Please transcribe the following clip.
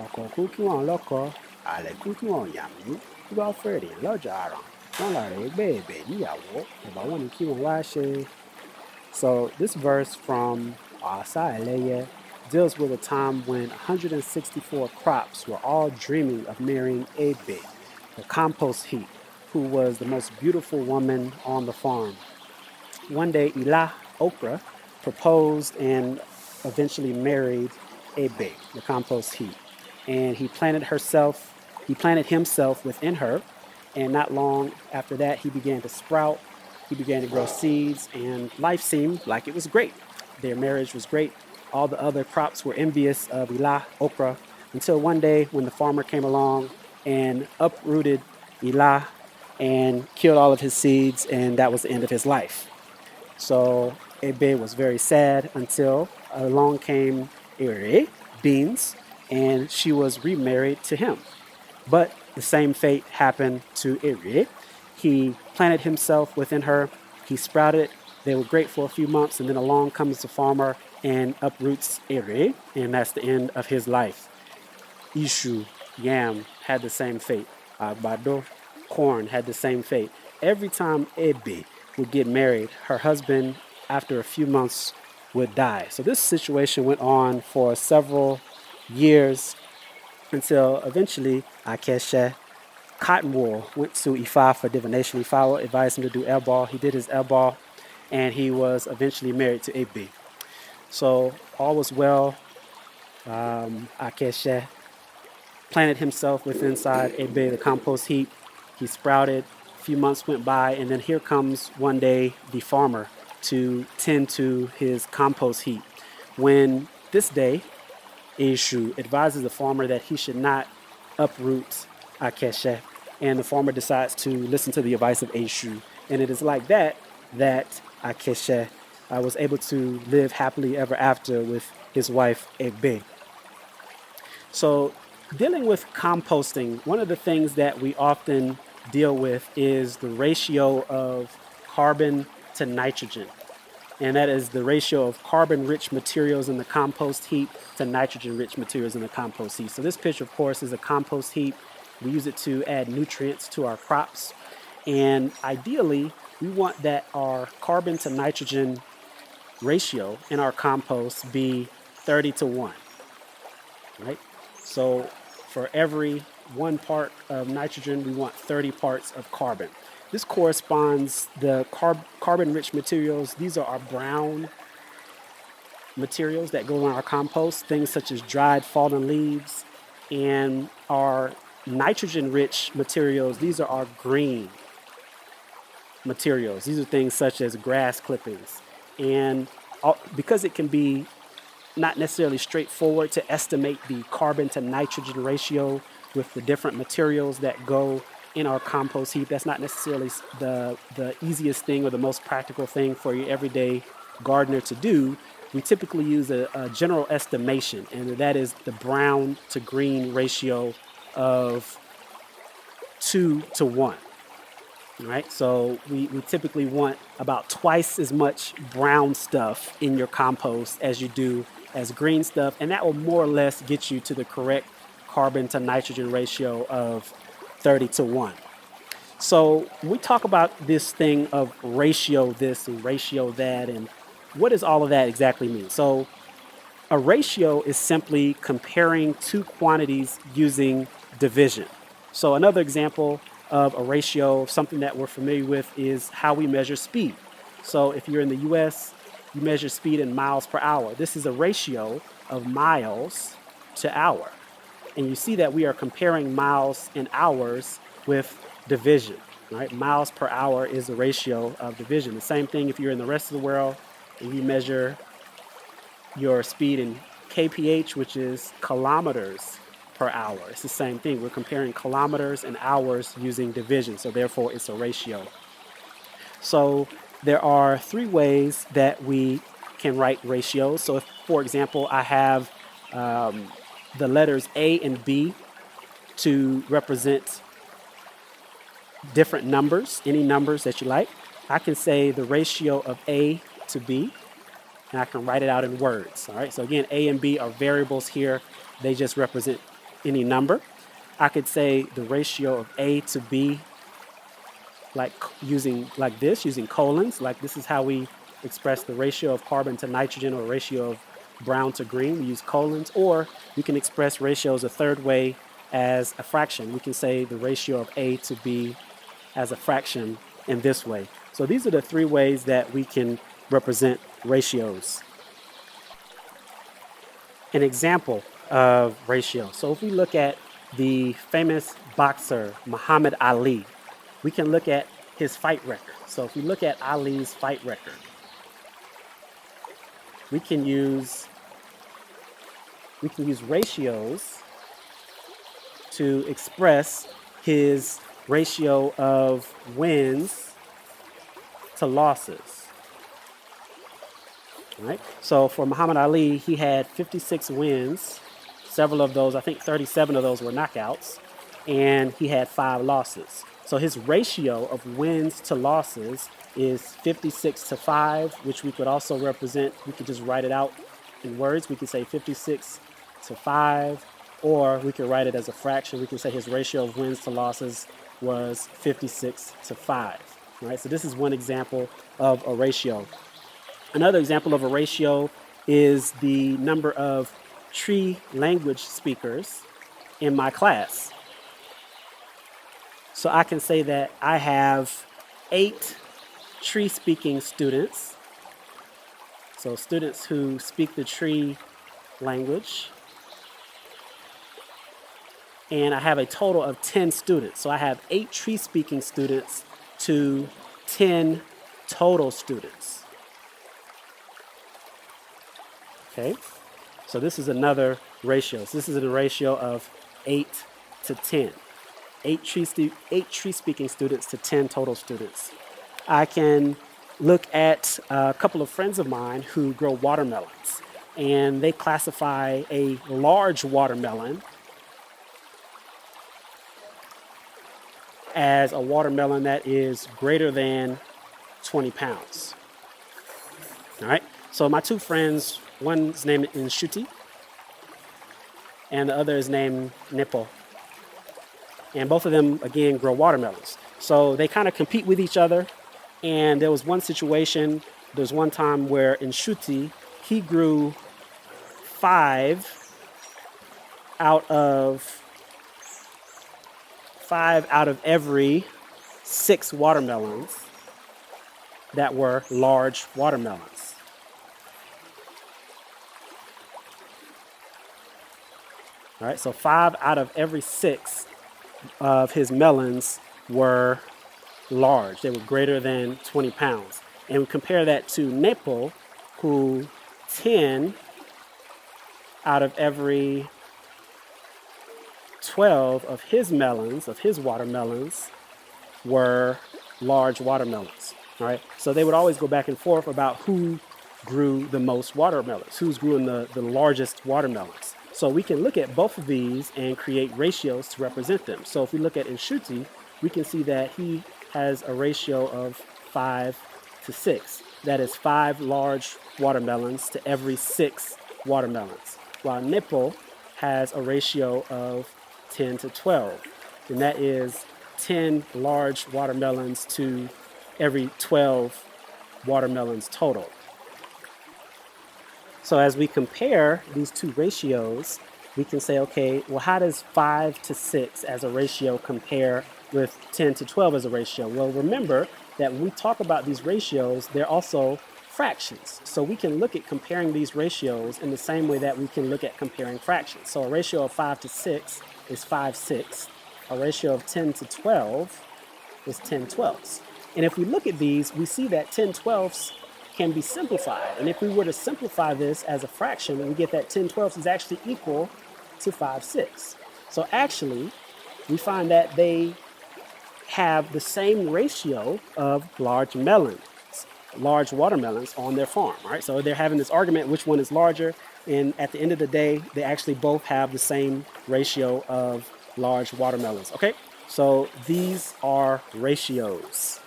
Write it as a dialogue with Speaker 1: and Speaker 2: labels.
Speaker 1: ọ̀kọ̀ kú kí wọ́n lọ́kọ, àlẹ̀ kú kí wọ́n yàmú, bí wọ́n fèrè lọ́jà àràn, wọ́n là rẹ̀ gbé ẹ̀bẹ̀ níyàwó, ẹ̀bà wọn ni kí wọ́n wá ṣe. So this verse from Asa Eleye deals with a time when 164 crops were all dreaming of marrying Ebe, the compost heap, who was the most beautiful woman on the farm. One day, Elah Okra proposed and eventually married Ebe, the compost heap. And he planted himself within her. And not long after that, he began to sprout, he began to grow seeds, and life seemed like it was great. Their marriage was great. All the other crops were envious of Elah Okra until one day when the farmer came along and uprooted Elah and killed all of his seeds, and that was the end of his life. So Ebe was very sad until along came Ere, Beans, and she was remarried to him. But the same fate happened to Ere. He planted himself within her, he sprouted, they were great for a few months, and then along comes the farmer and uproots Ere, and that's the end of his life. Ishu, yam, had the same fate. Bado, corn, had the same fate. Every time Ebe would get married, her husband, after a few months, would die. So this situation went on for several years until eventually Akeshe Cotton Wool went to Ifa for divination. Ifa advised him to do airball. He did his airball, and he was eventually married to Ebe. So all was well. Akeshe planted himself within inside Ebe, the compost heap. He sprouted. A few months went by, and then here comes one day the farmer to tend to his compost heap. When this day, Eshu advises the farmer that he should not uproot Akeshe, and the farmer decides to listen to the advice of Eshu. And it is like that that Akeshe was able to live happily ever after with his wife Ebe. So dealing with composting, one of the things that we often deal with is the ratio of carbon to nitrogen. And that is the ratio of carbon-rich materials in the compost heap to nitrogen-rich materials in the compost heap. So this picture, of course, is a compost heap. We use it to add nutrients to our crops. And ideally, we want that our carbon to nitrogen ratio in our compost be 30 to 1, right? So for every 1 part of nitrogen, we want 30 parts of carbon. This corresponds the carbon-rich materials. These are our brown materials that go in our compost, things such as dried fallen leaves, and our nitrogen-rich materials. These are our green materials. These are things such as grass clippings. And because it can be not necessarily straightforward to estimate the carbon to nitrogen ratio with the different materials that go in our compost heap, that's not necessarily the easiest thing or the most practical thing for your everyday gardener to do. We typically use a general estimation, and that is the brown to green ratio of 2 to 1. Right? So we typically want about twice as much brown stuff in your compost as you do as green stuff, and that will more or less get you to the correct carbon to nitrogen ratio of 30 to 1. So we talk about this thing of ratio this and ratio that, and what does all of that exactly mean? So a ratio is simply comparing two quantities using division. So another example of a ratio, something that we're familiar with, is how we measure speed. So if you're in the US, you measure speed in miles per hour. This is a ratio of miles to hour. And you see that we are comparing miles and hours with division, right? Miles per hour is the ratio of division. The same thing if you're in the rest of the world and you measure your speed in kph, which is kilometers per hour. It's the same thing. We're comparing kilometers and hours using division, so therefore it's a ratio. So there are 3 ways that we can write ratios. So if, for example, I have the letters A and B to represent different numbers, any numbers that you like, I can say the ratio of A to B, and I can write it out in words. All right. So again, A and B are variables here. They just represent any number. I could say the ratio of A to B like using colons. Like this is how we express the ratio of carbon to nitrogen or ratio of brown to green. We use colons, or we can express ratios a third way as a fraction. We can say the ratio of A to B as a fraction in this way. So these are the three ways that we can represent ratios. An example of ratio. So if we look at the famous boxer Muhammad Ali, we can look at his fight record. So if we look at Ali's fight record, we can use ratios to express his ratio of wins to losses. All right? So for Muhammad Ali, he had 56 wins. Several of those, I think 37 of those were knockouts, and he had 5 losses. So his ratio of wins to losses is 56 to 5, which we could also represent. We could just write it out in words. We could say 56 to 5, or we could write it as a fraction. We can say his ratio of wins to losses was 56 to 5. All right, so this is one example of a ratio. Another example of a ratio is the number of Tree language speakers in my class. So I can say that I have 8 Tree speaking students. So students who speak the Tree language. And I have a total of 10 students. So I have 8 Tree speaking students to 10 total students. Okay, so this is another ratio. So this is a ratio of 8 to 10. 8 tree speaking students to 10 total students. I can look at a couple of friends of mine who grow watermelons, and they classify a large watermelon as a watermelon that is greater than 20 pounds. All right, so my 2 friends, one's named Nshuti, and the other is named Nepo. And both of them, again, grow watermelons. So they kind of compete with each other. And there was one situation, there's one time where Nshuti, he grew 5 out of every 6 watermelons that were large watermelons. All right, so 5 out of every 6 of his melons were large. They were greater than 20 pounds. And we compare that to Nepo, who 10 out of every 12 of his melons, of his watermelons, were large watermelons. All right, so they would always go back and forth about who grew the most watermelons, who's grew the largest watermelons. So we can look at both of these and create ratios to represent them. So if we look at Nshuti, we can see that he has a ratio of 5 to 6. That is 5 large watermelons to every 6 watermelons. While Nepo has a ratio of 10 to 12. And that is 10 large watermelons to every 12 watermelons total. So as we compare these 2 ratios, we can say, okay, well, how does 5 to 6 as a ratio compare with 10 to 12 as a ratio? Well, remember that when we talk about these ratios, they're also fractions. So we can look at comparing these ratios in the same way that we can look at comparing fractions. So a ratio of 5 to 6 is 5/6. A ratio of 10 to 12 is 10/12. And if we look at these, we see that 10/12 can be simplified. And if we were to simplify this as a fraction, we get that 10/12 is actually equal to 5/6. So actually, we find that they have the same ratio of large watermelons on their farm. Right? So they're having this argument, which one is larger? And at the end of the day, they actually both have the same ratio of large watermelons. Okay, so these are ratios.